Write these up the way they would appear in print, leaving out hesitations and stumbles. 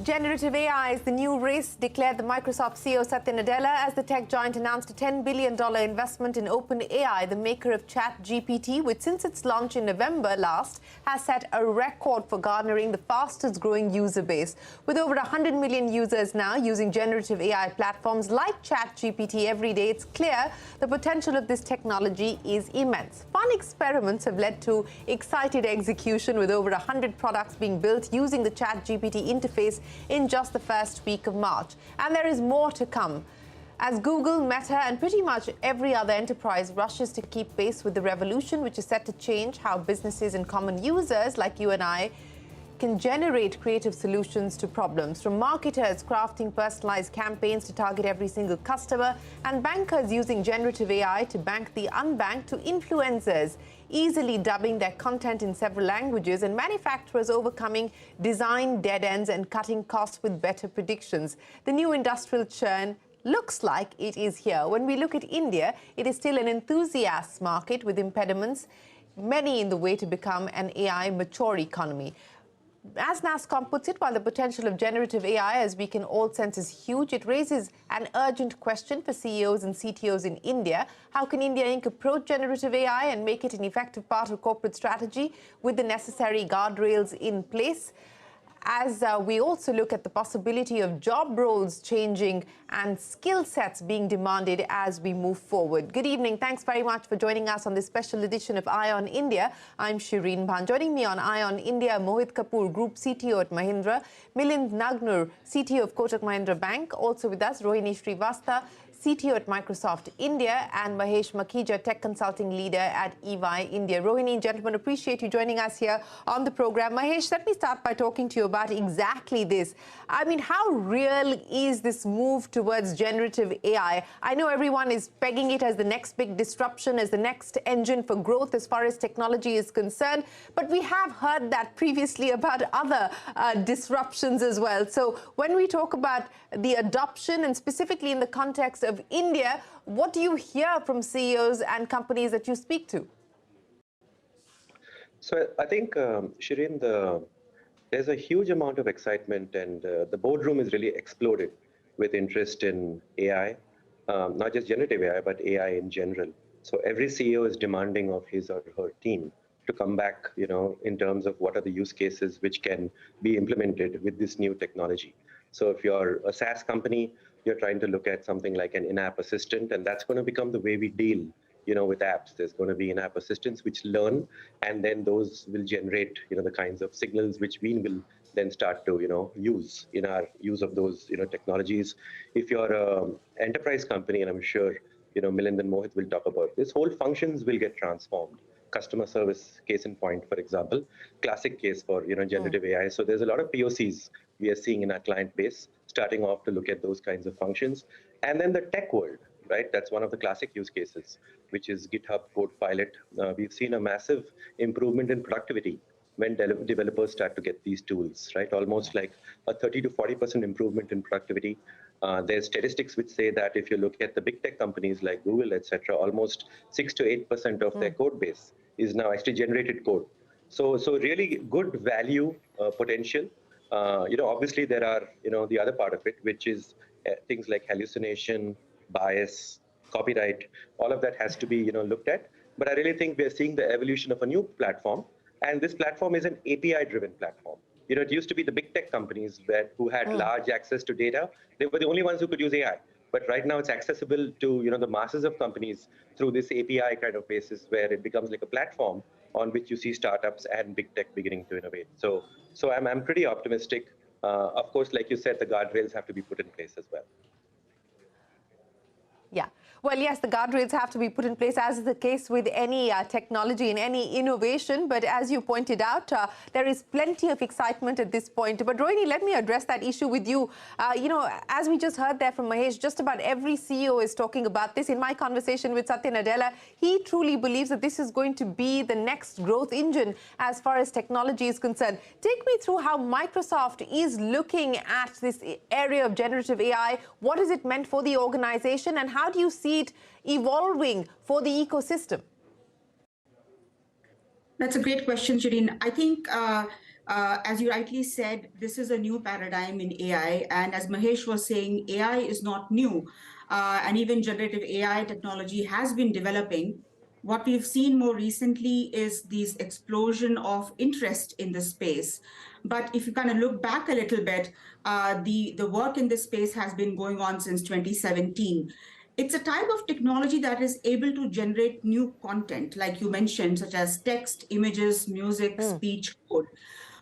Generative AI is the new race, declared the Microsoft CEO Satya Nadella as the tech giant announced a $10 billion investment in OpenAI, the maker of ChatGPT, which since its launch in November last has set a record for garnering the fastest growing user base. With over 100 million users now using generative AI platforms like ChatGPT every day, it's clear the potential of this technology is immense. Fun experiments have led to excited execution, with over 100 products being built using the ChatGPT interface in just the first week of March. And there is more to come, as Google, Meta, and pretty much every other enterprise rushes to keep pace with the revolution, which is set to change how businesses and common users like you and I can generate creative solutions to problems, from marketers crafting personalized campaigns to target every single customer, and bankers using generative AI to bank the unbanked, to influencers easily dubbing their content in several languages, and manufacturers overcoming design dead ends and cutting costs with better predictions. The new industrial churn looks like it is here. When we look at India, it is still an enthusiast market with impediments, many in the way to become an AI mature economy. As NASSCOM puts it, while the potential of generative AI, as we can all sense, is huge, it raises an urgent question for CEOs and CTOs in India. How can India Inc. approach generative AI and make it an effective part of corporate strategy with the necessary guardrails in place? As we also look at the possibility of job roles changing and skill sets being demanded as we move forward. Good evening. Thanks very much for joining us on this special edition of Eye on India. I'm Shireen Bhan. Joining me on Eye on India, Mohit Kapoor, Group CTO at Mahindra, Milind Nagnur, CTO of Kotak Mahindra Bank. Also with us, Rohini Srivastava, CTO at Microsoft India, and Mahesh Makhija, Tech Consulting Leader at EY India. Rohini and gentlemen, appreciate you joining us here on the program. Mahesh, let me start by talking to you about exactly this. I mean, how real is this move towards generative AI? I know everyone is pegging it as the next big disruption, as the next engine for growth as far as technology is concerned, but we have heard that previously about other disruptions as well. So when we talk about the adoption, and specifically in the context of India, what do you hear from CEOs and companies that you speak to? So I think, Shireen, there's a huge amount of excitement, and the boardroom is really exploded with interest in AI, not just generative AI, but AI in general. So every CEO is demanding of his or her team to come back, in terms of what are the use cases which can be implemented with this new technology. So if you're a SaaS company, you're trying to look at something like an in-app assistant, and that's going to become the way we deal, with apps. There's going to be in-app assistants which learn, and then those will generate, the kinds of signals which we will then start to, use in our use of those, technologies. If you're an enterprise company, and I'm sure, Milind and Mohit will talk about this, whole functions will get transformed. Customer service, case in point, for example, classic case for, generative AI. So there's a lot of POCs we are seeing in our client base, starting off to look at those kinds of functions. And then the tech world, right? That's one of the classic use cases, which is GitHub Copilot. We've seen a massive improvement in productivity when developers start to get these tools, right? Almost like a 30 to 40% improvement in productivity. There's statistics which say that if you look at the big tech companies like Google, etc., almost 6 to 8% of their code base is now actually generated code. So really good value potential. Obviously there are, the other part of it, which is things like hallucination, bias, copyright. All of that has to be, looked at. But I really think we're seeing the evolution of a new platform, and this platform is an API-driven platform. It used to be the big tech companies who had large access to data. They were the only ones who could use AI. But right now it's accessible to, the masses of companies through this API kind of basis, where it becomes like a platform on which you see startups and big tech beginning to innovate. So I'm pretty optimistic. Of course, like you said, the guardrails have to be put in place as well. Yeah. Well, yes, the guardrails have to be put in place, as is the case with any technology and any innovation. But as you pointed out, there is plenty of excitement at this point. But Rohini, let me address that issue with you. As we just heard there from Mahesh, just about every CEO is talking about this. In my conversation with Satya Nadella, he truly believes that this is going to be the next growth engine as far as technology is concerned. Take me through how Microsoft is looking at this area of generative AI. What is it meant for the organization, and how do you see it evolving for the ecosystem? That's a great question, Shireen. I think As you rightly said, this is a new paradigm in AI. And as Mahesh was saying, AI is not new. And even generative AI technology has been developing. What we've seen more recently is this explosion of interest in the space. But if you kind of look back a little bit, the work in this space has been going on since 2017. It's a type of technology that is able to generate new content, like you mentioned, such as text, images, music, speech, code.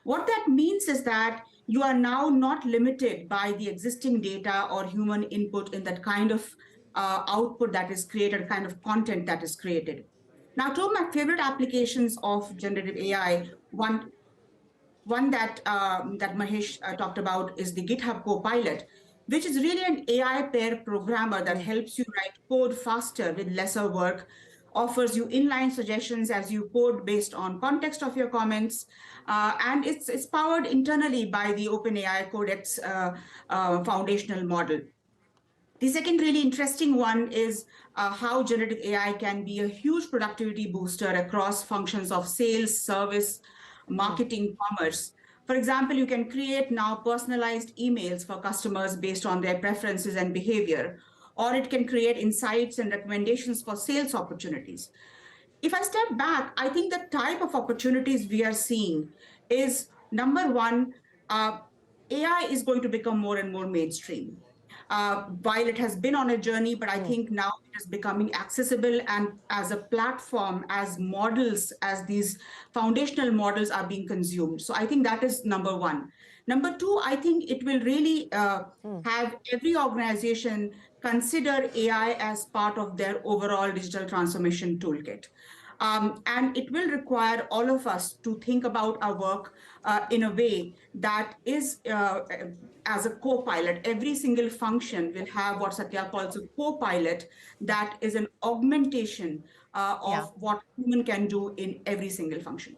What that means is that you are now not limited by the existing data or human input in that kind of output that is created, kind of content that is created. Now, two of my favorite applications of generative AI, one that Mahesh talked about is the GitHub Copilot, which is really an AI pair programmer that helps you write code faster with lesser work, offers you inline suggestions as you code based on context of your comments, and it's powered internally by the OpenAI Codex foundational model. The second really interesting one is how generative AI can be a huge productivity booster across functions of sales, service, marketing, commerce. For example, you can create now personalized emails for customers based on their preferences and behavior, or it can create insights and recommendations for sales opportunities. If I step back, I think the type of opportunities we are seeing is number one, AI is going to become more and more mainstream. While it has been on a journey, but I think now it is becoming accessible and as a platform, as models, as these foundational models are being consumed. So I think that is number one. Number two, I think it will really have every organization consider AI as part of their overall digital transformation toolkit. And it will require all of us to think about our work in a way that is as a co-pilot. Every single function will have what Satya calls a co-pilot that is an augmentation of what human can do in every single function.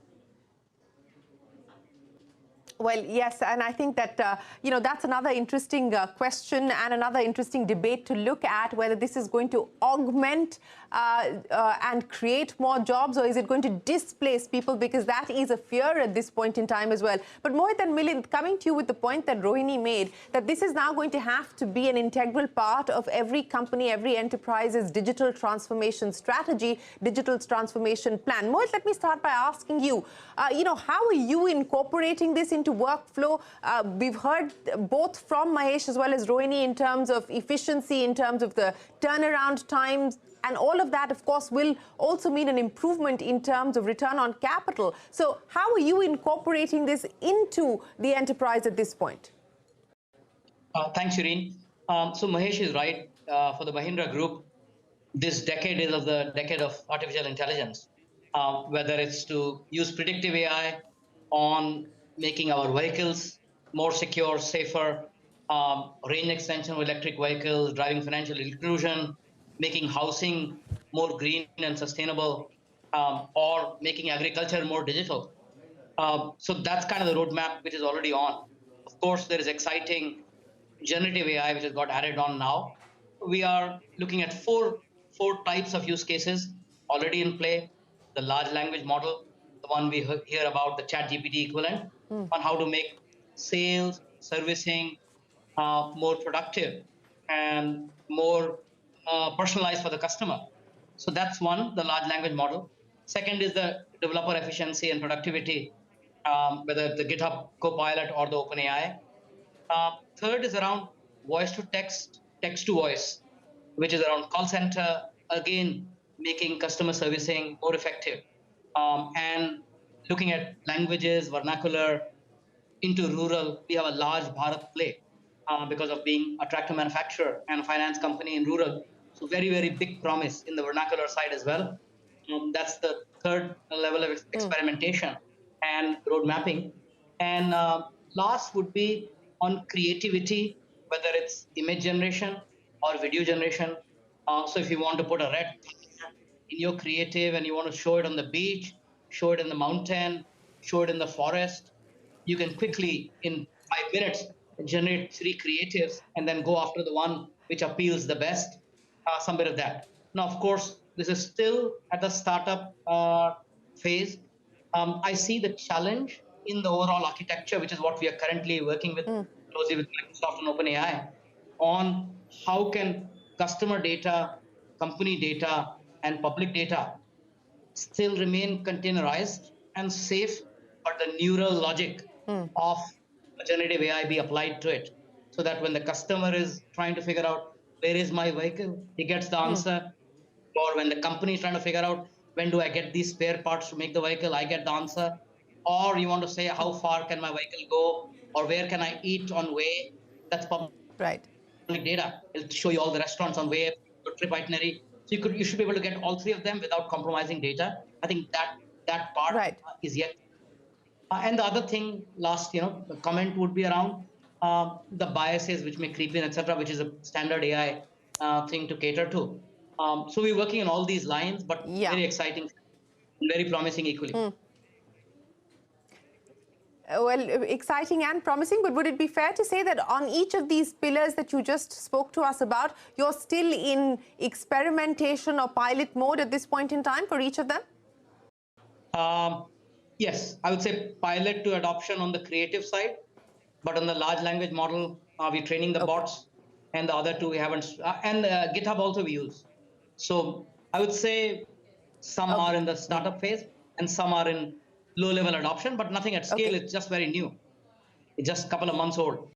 Well, yes, and I think that, that's another interesting question and another interesting debate to look at, whether this is going to augment and create more jobs, or is it going to displace people, because that is a fear at this point in time as well. But Mohit and Milind, coming to you with the point that Rohini made, that this is now going to have to be an integral part of every company, every enterprise's digital transformation strategy, digital transformation plan. Mohit, let me start by asking you, how are you incorporating this into workflow? We've heard both from Mahesh as well as Rohini in terms of efficiency, in terms of the turnaround times, and all of that, of course, will also mean an improvement in terms of return on capital. So how are you incorporating this into the enterprise at this point? Thanks, Shireen. So Mahesh is right. For the Mahindra Group, this decade is the decade of artificial intelligence, whether it's to use predictive AI on making our vehicles more secure, safer, range extension of electric vehicles, driving financial inclusion, making housing more green and sustainable, or making agriculture more digital. So that's kind of the roadmap which is already on. Of course, there is exciting generative AI which has got added on now. We are looking at four types of use cases already in play. The large language model, the one we hear about, the ChatGPT equivalent, on how to make sales, servicing more productive and more personalized for the customer. So that's one, the large language model. Second is the developer efficiency and productivity, whether the GitHub Copilot or the OpenAI. Third is around voice to text, text to voice, which is around call center, again, making customer servicing more effective, and looking at languages, vernacular, into rural. We have a large Bharat play because of being a tractor manufacturer and a finance company in rural. So very, very big promise in the vernacular side as well. That's the third level of experimentation and road mapping. And last would be on creativity, whether it's image generation or video generation. So if you want to put a red in your creative and you want to show it on the beach, show it in the mountain, show it in the forest, you can quickly, in 5 minutes, generate 3 creatives and then go after the one which appeals the best, some bit of that. Now, of course, this is still at the startup phase. I see the challenge in the overall architecture, which is what we are currently working with closely with Microsoft and OpenAI, on how can customer data, company data, and public data still remain containerized and safe, but the neural logic of generative AI be applied to it, so that when the customer is trying to figure out where is my vehicle, he gets the answer. Or when the company is trying to figure out when do I get these spare parts to make the vehicle, I get the answer. Or you want to say how far can my vehicle go, or where can I eat on way? That's public Right. data. It'll show you all the restaurants on way, your trip itinerary. So you should be able to get all three of them without compromising data. I think that part Right. is yet. And the other thing, last comment would be around the biases which may creep in, etc., which is a standard AI thing to cater to. So we're working on all these lines, but very exciting, very promising equally. Well, exciting and promising, but would it be fair to say that on each of these pillars that you just spoke to us about, you're still in experimentation or pilot mode at this point in time for each of them? Yes, I would say pilot to adoption on the creative side, but on the large language model, we're training the bots, and the other two we haven't, and GitHub also we use. So I would say some are in the startup phase and some are in low-level adoption, but nothing at scale. It's just very new. It's just a couple of months old.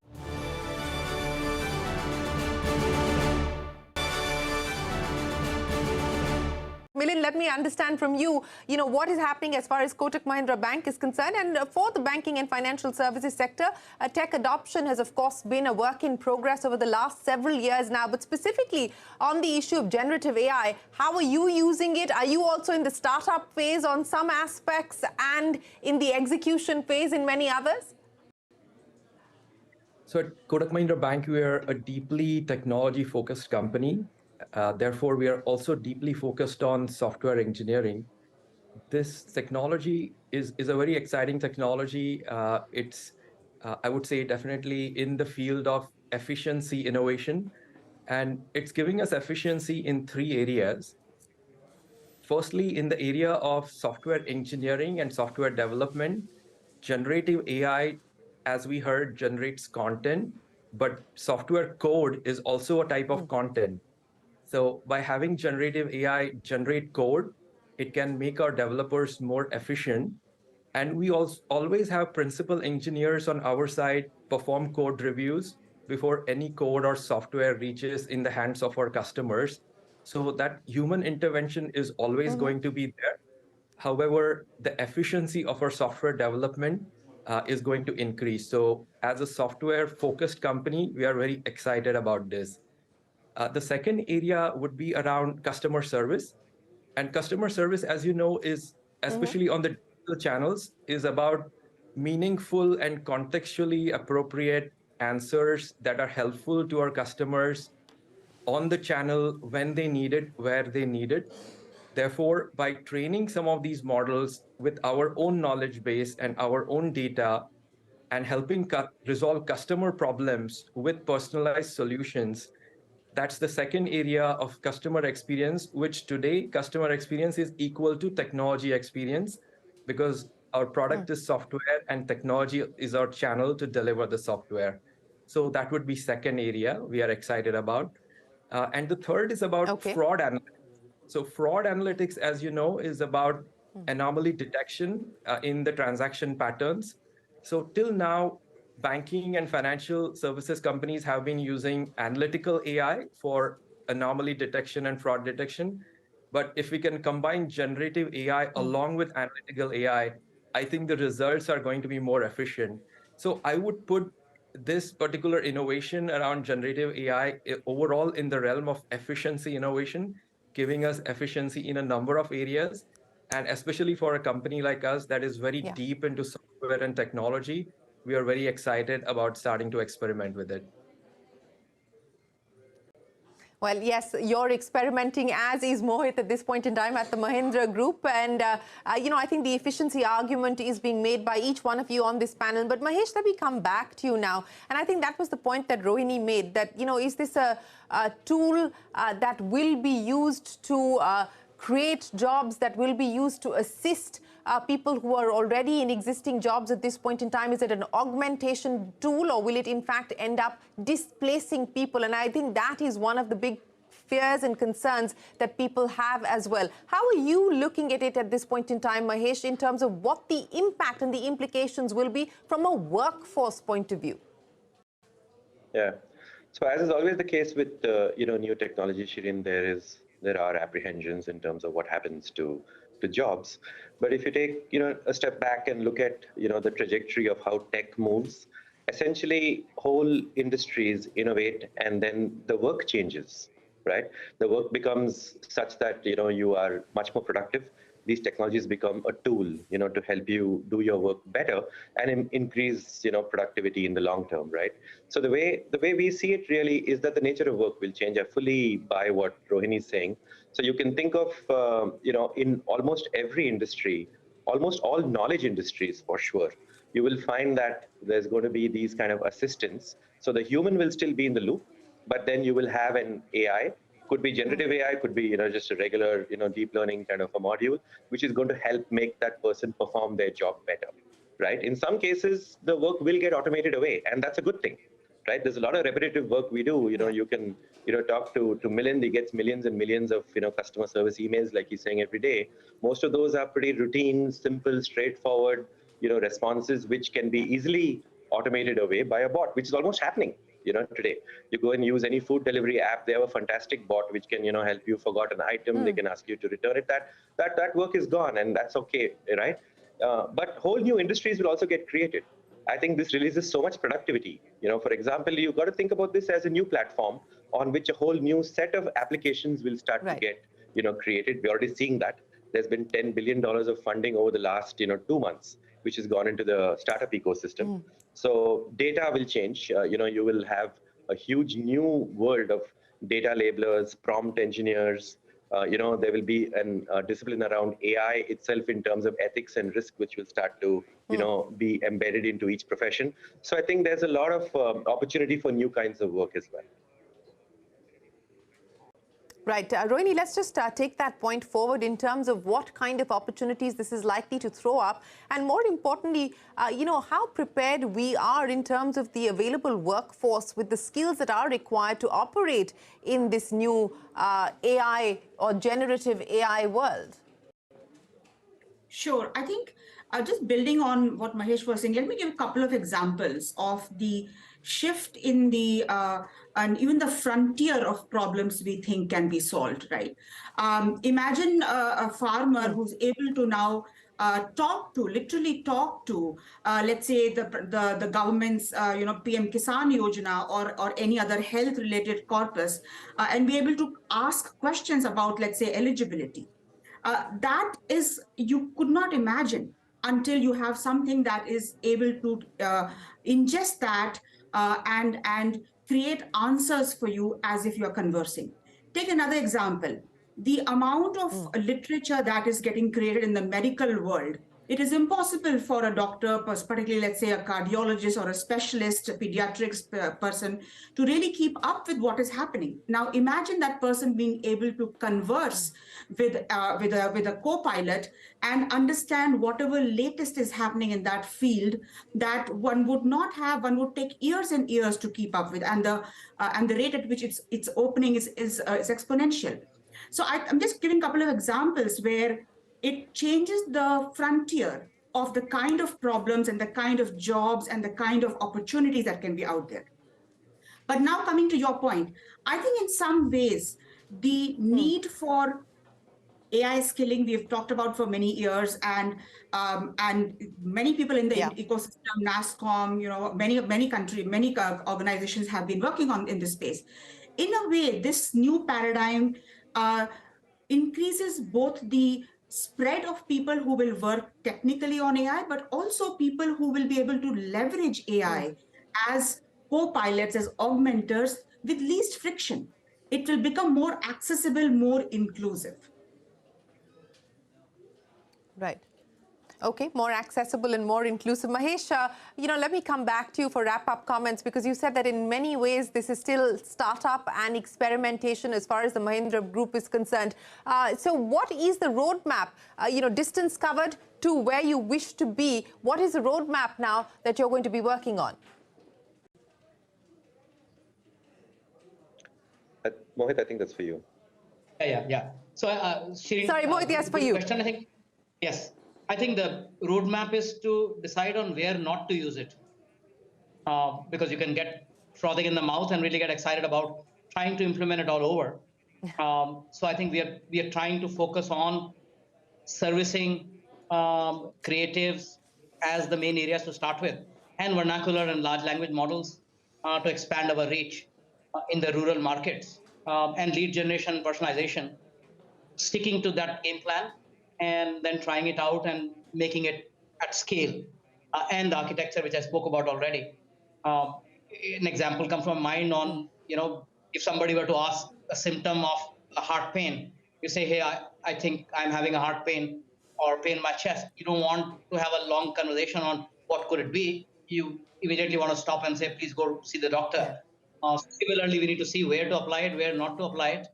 Milind, let me understand from you, what is happening as far as Kotak Mahindra Bank is concerned. And for the banking and financial services sector, tech adoption has, of course, been a work in progress over the last several years now. But specifically on the issue of generative AI, how are you using it? Are you also in the startup phase on some aspects and in the execution phase in many others? So at Kotak Mahindra Bank, we are a deeply technology-focused company. Therefore, we are also deeply focused on software engineering. This technology is a very exciting technology. It's, I would say, definitely in the field of efficiency innovation. And it's giving us efficiency in 3 areas. Firstly, in the area of software engineering and software development, generative AI, as we heard, generates content, but software code is also a type of content. So by having generative AI generate code, it can make our developers more efficient. And we also always have principal engineers on our side perform code reviews before any code or software reaches in the hands of our customers. So that human intervention is always going to be there. However, the efficiency of our software development is going to increase. So as a software-focused company, we are very excited about this. The second area would be around customer service. And customer service, as you know, is, especially on the digital channels, is about meaningful and contextually appropriate answers that are helpful to our customers on the channel when they need it, where they need it. Therefore, by training some of these models with our own knowledge base and our own data and helping resolve customer problems with personalized solutions, that's the second area of customer experience, which today customer experience is equal to technology experience, because our product is software and technology is our channel to deliver the software. So that would be second area we are excited about. And the third is about fraud analytics. So fraud analytics, as you know, is about anomaly detection in the transaction patterns. So till now, banking and financial services companies have been using analytical AI for anomaly detection and fraud detection. But if we can combine generative AI along with analytical AI, I think the results are going to be more efficient. So I would put this particular innovation around generative AI overall in the realm of efficiency innovation, giving us efficiency in a number of areas. And especially for a company like us that is very deep into software and technology, we are very excited about starting to experiment with it. Well, yes, you're experimenting, as is Mohit at this point in time at the Mahindra Group. And, I think the efficiency argument is being made by each one of you on this panel. But Mahesh, let me come back to you now. And I think that was the point that Rohini made, that, is this a tool that will be used to create jobs, that will be used to assist people who are already in existing jobs at this point in time? Is it an augmentation tool, or will it in fact end up displacing people? And I think that is one of the big fears and concerns that people have as well. How are you looking at it at this point in time, Mahesh, in terms of what the impact and the implications will be from a workforce point of view? Yeah. So as is always the case with new technology, Shireen, there are apprehensions in terms of what happens to jobs. But if you take a step back and look at the trajectory of how tech moves, essentially whole industries innovate and then the work changes, right? The work becomes such that you are much more productive. These technologies become a tool, to help you do your work better and increase, productivity in the long term, right? So the way we see it really is that the nature of work will change. I fully buy what Rohini is saying. So you can think of, in almost every industry, almost all knowledge industries for sure, you will find that there's going to be these kind of assistants. So the human will still be in the loop, but then you will have an AI. Could be generative AI, could be just a regular deep learning kind of a module, which is going to help make that person perform their job better, right? In some cases, the work will get automated away, and that's a good thing, right? There's a lot of repetitive work we do. You can talk to Milind. He gets millions and millions of customer service emails, like he's saying, every day. Most of those are pretty routine, simple, straightforward responses, which can be easily automated away by a bot, which is almost happening. Today, you go and use any food delivery app, they have a fantastic bot which can, help you forgot an item. They can ask you to return it. That work is gone, and that's okay, right? But whole new industries will also get created. I think this releases so much productivity. For example, you've got to think about this as a new platform on which a whole new set of applications will start to get, created. We're already seeing that. There's been $10 billion of funding over the last, 2 months, which has gone into the startup ecosystem. So data will change. You will have a huge new world of data labelers, prompt engineers. There will be a discipline around AI itself in terms of ethics and risk, which will start to, be embedded into each profession. So I think there's a lot of opportunity for new kinds of work as well. Right. Rohini, let's just take that point forward in terms of what kind of opportunities this is likely to throw up. And more importantly, how prepared we are in terms of the available workforce with the skills that are required to operate in this new AI or generative AI world. Sure. I think just building on what Mahesh was saying, let me give a couple of examples of the shift in the and even the frontier of problems we think can be solved, right? Imagine a farmer who's able to now literally talk to, let's say the government's, PM Kisan Yojana or any other health-related corpus, and be able to ask questions about, let's say, eligibility. That is, you could not imagine until you have something that is able to ingest that and create answers for you as if you're conversing. Take another example. The amount of literature that is getting created in the medical world, it is impossible for a doctor, particularly, let's say, a cardiologist or a specialist, a pediatrics person, to really keep up with what is happening. Now, imagine that person being able to converse with a co-pilot and understand whatever latest is happening in that field that one would not have, one would take years and years to keep up with, and the rate at which it's opening is exponential. So I'm just giving a couple of examples where it changes the frontier of the kind of problems and the kind of jobs and the kind of opportunities that can be out there. But now coming to your point, I think in some ways, the need for AI skilling we've talked about for many years, and many people in the ecosystem, NASSCOM, many organizations have been working on in this space. In a way, this new paradigm increases both the spread of people who will work technically on AI, but also people who will be able to leverage AI as co-pilots, as augmenters with least friction. It will become more accessible, more inclusive. Right. Okay, more accessible and more inclusive. Mahesh, let me come back to you for wrap-up comments, because you said that in many ways this is still startup and experimentation as far as the Mahindra Group is concerned. So what is the roadmap? Distance covered to where you wish to be. What is the roadmap now that you're going to be working on? Mohit, I think that's for you. Yeah. So, Shireen, Sorry, Mohit, yes, for you. Question, I think. Yes. I think the roadmap is to decide on where not to use it, because you can get frothing in the mouth and really get excited about trying to implement it all over. So I think we are trying to focus on servicing creatives as the main areas to start with, and vernacular and large language models to expand our reach in the rural markets, and lead generation and personalization, sticking to that game plan and then trying it out and making it at scale, and the architecture, which I spoke about already. An example comes from mind on, if somebody were to ask a symptom of a heart pain, you say, hey, I think I'm having a heart pain or pain in my chest. You don't want to have a long conversation on what could it be. You immediately want to stop and say, please go see the doctor. Yeah. Similarly, we need to see where to apply it, where not to apply it.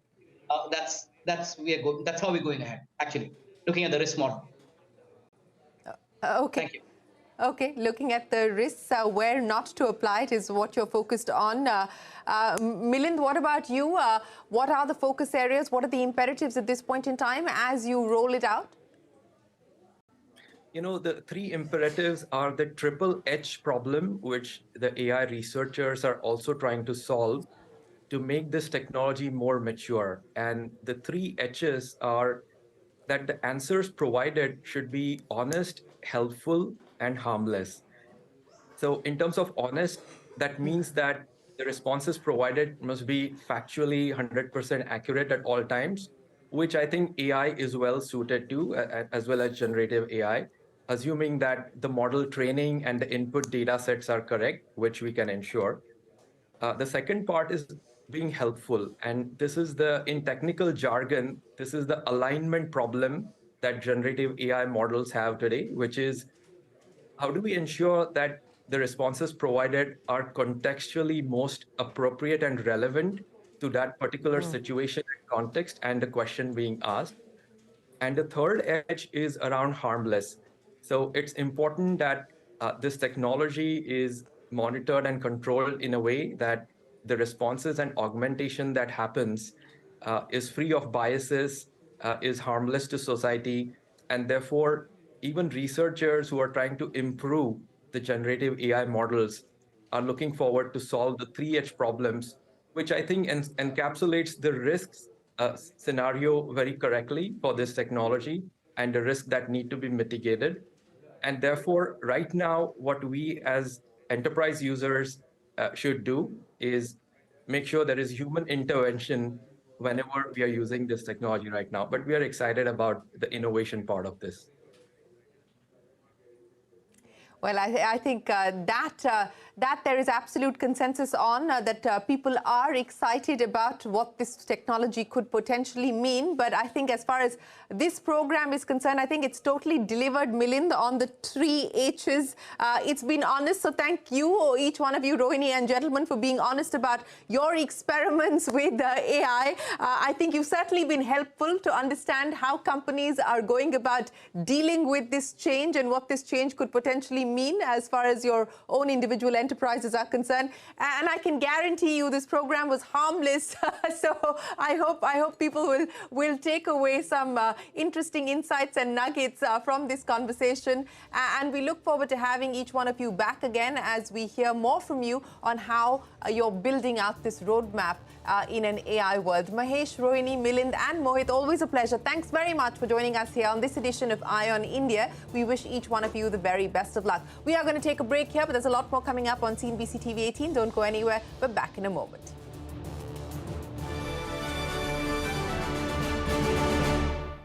That's how we're going ahead, actually, looking at the risk model. Okay. Thank you. Okay, looking at the risks, where not to apply it is what you're focused on. Milind, what about you? What are the focus areas? What are the imperatives at this point in time as you roll it out? The three imperatives are the triple H problem, which the AI researchers are also trying to solve to make this technology more mature. And the three H's are that the answers provided should be honest, helpful, and harmless. So in terms of honest, that means that the responses provided must be factually 100% accurate at all times, which I think AI is well suited to, as well as generative AI, assuming that the model training and the input data sets are correct, which we can ensure. The second part is being helpful. And this is in technical jargon, this is the alignment problem that generative AI models have today, which is how do we ensure that the responses provided are contextually most appropriate and relevant to that particular situation and context and the question being asked. And the third edge is around harmless. So it's important that this technology is monitored and controlled in a way that the responses and augmentation that happens is free of biases, is harmless to society, and therefore even researchers who are trying to improve the generative AI models are looking forward to solve the 3H problems, which I think encapsulates the risks scenario very correctly for this technology and the risks that need to be mitigated. And therefore, right now, what we as enterprise users should do is make sure there is human intervention whenever we are using this technology right now. But we are excited about the innovation part of this. Well, I think that there is absolute consensus on, that people are excited about what this technology could potentially mean. But I think as far as this program is concerned, I think it's totally delivered, Milind, on the 3 H's. It's been honest. So thank you, each one of you, Rohini and gentlemen, for being honest about your experiments with AI. I think you've certainly been helpful to understand how companies are going about dealing with this change and what this change could potentially mean as far as your own individual enterprises are concerned. And I can guarantee you this program was harmless. So I hope people will take away some interesting insights and nuggets from this conversation. And we look forward to having each one of you back again as we hear more from you on how you're building out this roadmap in an AI world. Mahesh, Rohini, Milind and Mohit, always a pleasure. Thanks very much for joining us here on this edition of Eye on India. We wish each one of you the very best of luck. We are going to take a break here, but there's a lot more coming up on CNBC-TV18. Don't go anywhere. We're back in a moment.